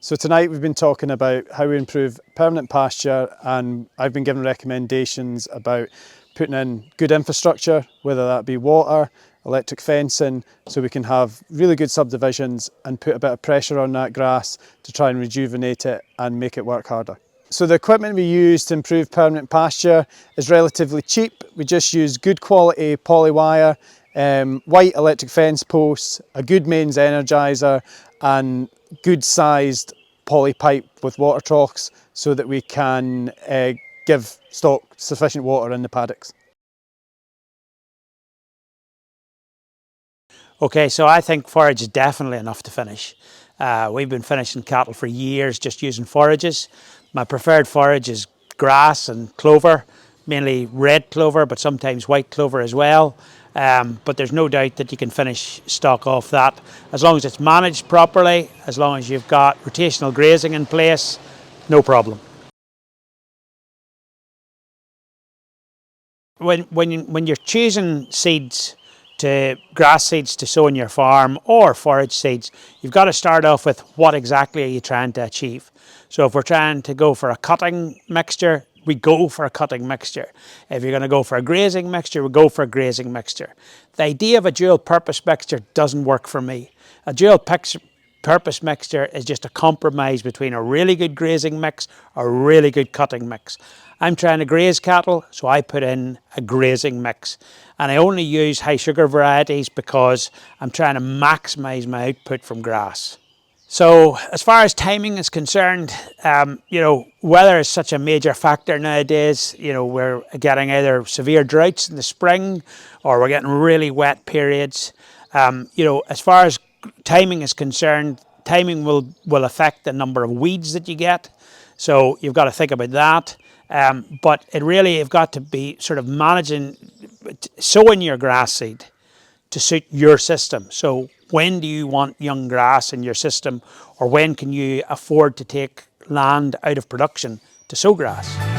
So tonight we've been talking about how we improve permanent pasture, and I've been given recommendations about putting in good infrastructure, whether that be water, electric fencing, so we can have really good subdivisions and put a bit of pressure on that grass to try and rejuvenate it and make it work harder. So the equipment we use to improve permanent pasture is relatively cheap. We just use good quality poly wire, white electric fence posts, a good mains energiser and good sized poly pipe with water troughs so that we can give stock sufficient water in the paddocks. Okay, so I think forage is definitely enough to finish. We've been finishing cattle for years just using forages. My preferred forage is grass and clover, mainly red clover, but sometimes white clover as well. But there's no doubt that you can finish stock off that as long as it's managed properly, as long as you've got rotational grazing in place, no problem. When you're choosing seeds, grass seeds to sow in your farm or forage seeds, you've got to start off with what exactly are you trying to achieve. So if we're trying to go for a cutting mixture, we go for a cutting mixture. If you're going to go for a grazing mixture, we go for a grazing mixture. The idea of a dual purpose mixture doesn't work for me. A dual purpose mixture is just a compromise between a really good grazing mix or a really good cutting mix. I'm trying to graze cattle, so I put in a grazing mix. And I only use high sugar varieties because I'm trying to maximise my output from grass. So as far as timing is concerned, weather is such a major factor nowadays. We're getting either severe droughts in the spring or we're getting really wet periods. As far as timing is concerned, timing will affect the number of weeds that you get. So you've got to think about that. But you've got to be sort of sowing your grass seed to suit your system. So when do you want young grass in your system, or when can you afford to take land out of production to sow grass?